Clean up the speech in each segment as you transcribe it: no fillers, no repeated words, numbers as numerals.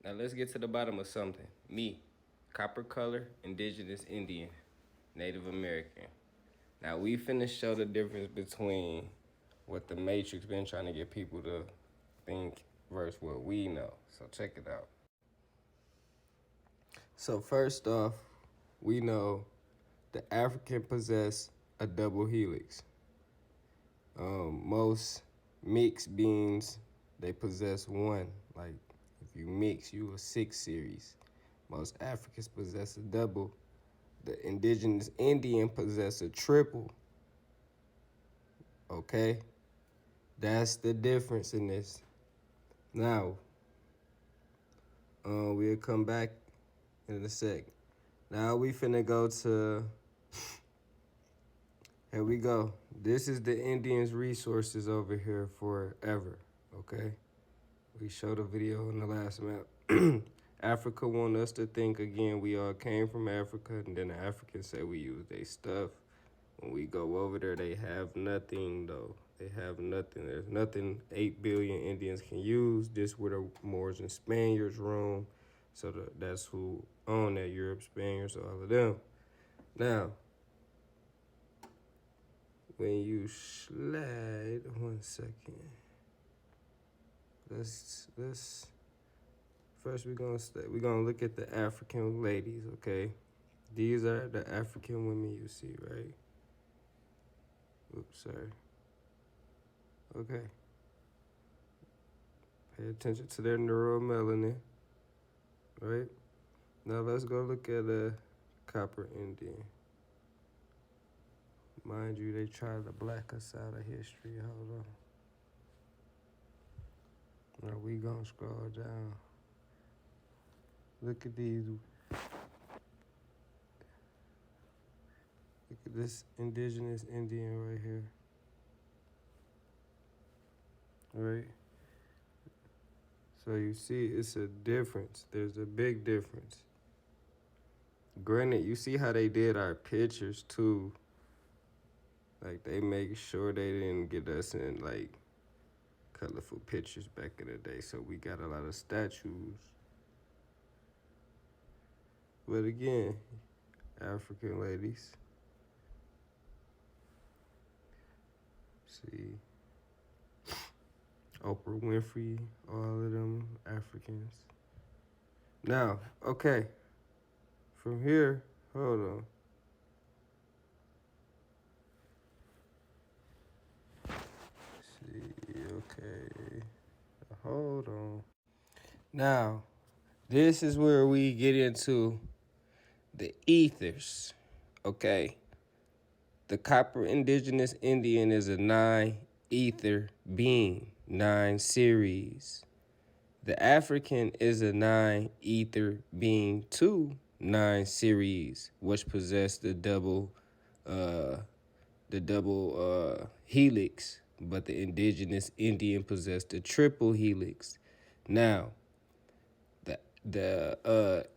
Now let's get to the bottom of something. Me, copper color, indigenous Indian, Native American. Now we finna show the difference between what the Matrix been trying to get people to think versus what we know. So check it out. So first off, we know the African possess a double helix. Most mixed beings, they possess one. Like if you mix, you a 6 series. Most Africans possess a double. The indigenous Indian possess a triple. Okay? That's the difference in this. Now, we'll come back in a sec. Now we finna go to, here we go. This is the Indians' resources over here forever, okay? We showed a video in the last map. Africa want us to think again we all came from Africa, and then the Africans say we use their stuff. When we go over there, they have nothing, though. They have nothing. There's nothing 8 billion Indians can use. This where the Moors and Spaniards roam. So that's who own that, Europe, Spaniards, all of them. Now, when you slide, 1 second. Let's first we're gonna look at the African ladies, okay? These are the African women you see, right? Oops, sorry. Okay. Pay attention to their neuromelanin, right? Now let's go look at a copper Indian. Mind you, they try to black us out of history. Hold on. Now we gonna scroll down. Look at these. Look at this indigenous Indian right here. Right? So you see it's a difference. There's a big difference. Granted, you see how they did our pictures too. Like they make sure they didn't get us in like colorful pictures back in the day. So we got a lot of statues. But again, African ladies. See, Oprah Winfrey, all of them Africans. Now, okay, from here, hold on. See, okay, hold on. Now, this is where we get into the ethers, okay? The copper indigenous Indian is a 9 ether being, 9 series. The African is a 9 ether being, 9 series, which possess the double helix, but the indigenous Indian possessed the triple helix. Now, the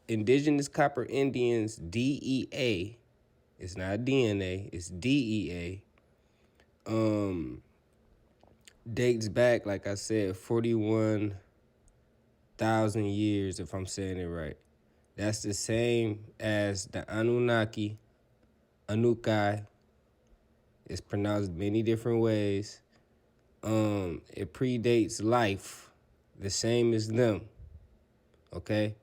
indigenous copper Indians DEA, it's not DNA, it's DEA. Dates back, like I said, 41,000 years, if I'm saying it right. That's the same as the Anunnaki, Anukai. It's pronounced many different ways. It predates life, the same as them. Okay?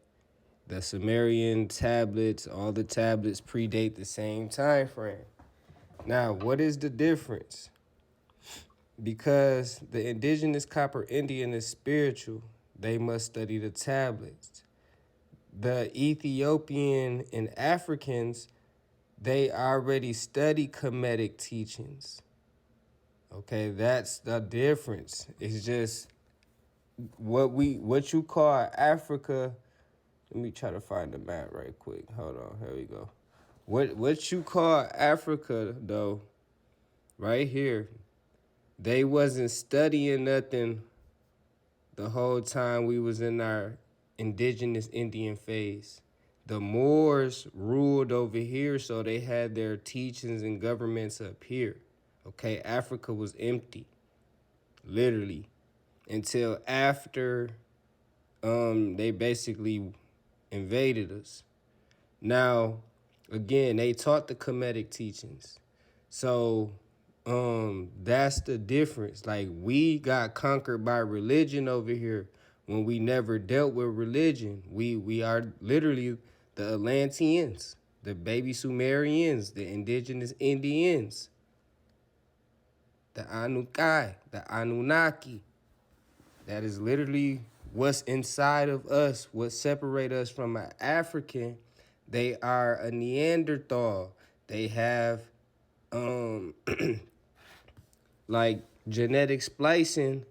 The Sumerian tablets, all the tablets predate the same time frame. Now, what is the difference? Because the indigenous copper Indian is spiritual, they must study the tablets. The Ethiopian and Africans, they already study Kemetic teachings. Okay, that's the difference. It's just what you call Africa. Let me try to find the map right quick. Hold on, here we go. What you call Africa though, right here, they wasn't studying nothing the whole time we was in our indigenous Indian phase. The Moors ruled over here, so they had their teachings and governments up here. Okay, Africa was empty, literally, until after they basically invaded us. Now, again, they taught the Kemetic teachings. So that's the difference. Like, we got conquered by religion over here when we never dealt with religion. We are literally the Atlanteans, the baby Sumerians, the indigenous Indians, the Anukai, the Anunnaki. That is literally what's inside of us, what separates us from an African. They are a Neanderthal. They have um like genetic splicing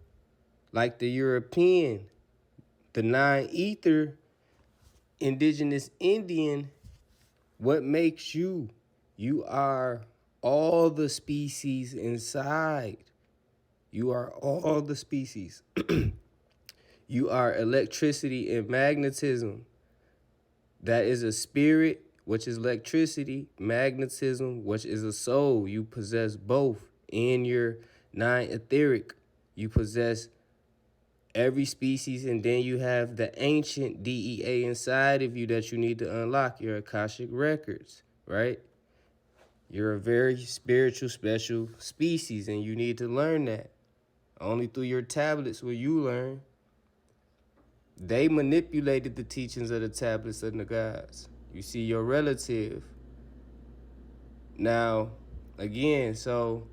like the European, the non-ether indigenous Indian. What makes you? You are all the species inside. You are all the species. You are electricity and magnetism. That is a spirit, which is electricity, magnetism, which is a soul. You possess both in your non-etheric. You possess every species, and then you have the ancient DEA inside of you that you need to unlock, your Akashic records, right? You're a very spiritual, special species, and you need to learn that. Only through your tablets will you learn. They manipulated the teachings of the tablets of the gods. You see your relative. Now, again, so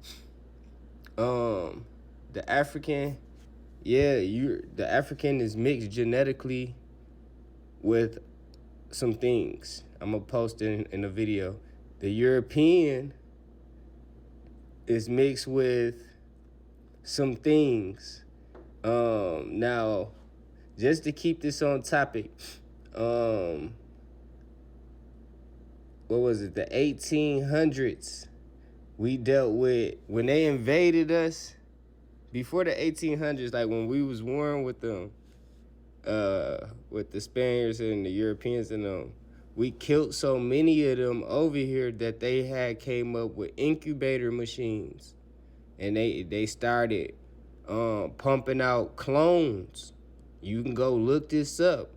the African, the African is mixed genetically with some things. I'm gonna post in a video. The European is mixed with some things. Now, just to keep this on topic, what was it? The 1800s. We dealt with when they invaded us. Before the 1800s, like when we was warring with the Spaniards and the Europeans and them, we killed so many of them over here that they had came up with incubator machines, and they started pumping out clones. You can go look this up.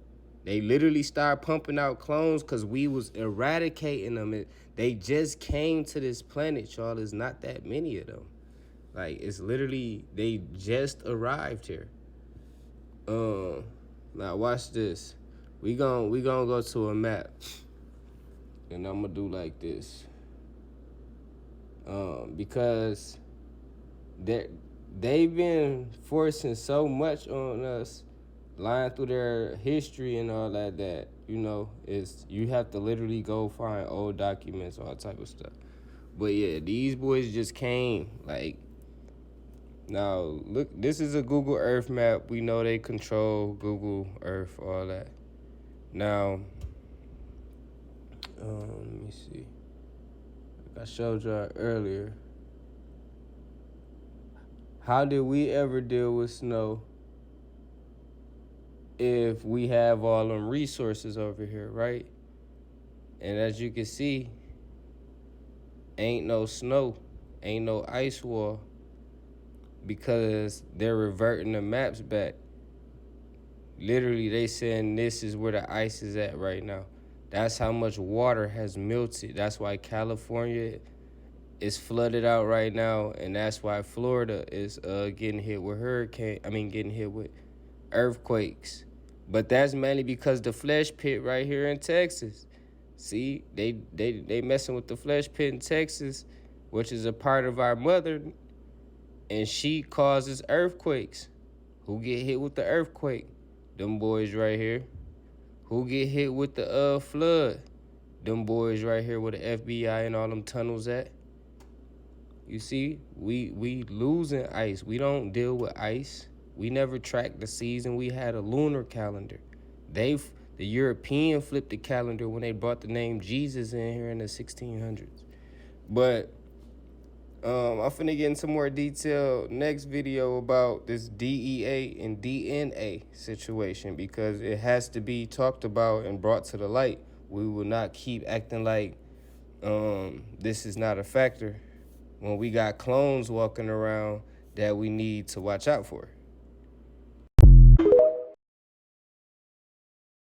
They literally started pumping out clones because we was eradicating them. They just came to this planet, y'all. There's not that many of them. Like, it's literally, they just arrived here. Now watch this. We gonna go to a map, and I'm gonna do like this. Because they've been forcing so much on us, lying through their history and all that is you have to literally go find old documents, all type of stuff. But yeah, these boys just came. Like, now look, this is a Google Earth map. We know they control Google Earth, all that. Now, let me see. Like I showed y'all earlier. How did we ever deal with snow if we have all them resources over here, right? And as you can see, ain't no snow, ain't no ice wall, because they're reverting the maps back. Literally, they saying this is where the ice is at right now. That's how much water has melted. That's why California is flooded out right now, and that's why Florida is getting hit with getting hit with earthquakes. But that's mainly because the flesh pit right here in Texas. See, they messing with the flesh pit in Texas, which is a part of our mother, and she causes earthquakes. Who get hit with the earthquake? Them boys right here. Who get hit with the flood? Them boys right here where the FBI and all them tunnels at. You see, we losing ice. We don't deal with ice. We never tracked the season. We had a lunar calendar. The European flipped the calendar when they brought the name Jesus in here in the 1600s. But I'm finna get into more detail next video about this DEA and DNA situation, because it has to be talked about and brought to the light. We will not keep acting like this is not a factor when we got clones walking around that we need to watch out for.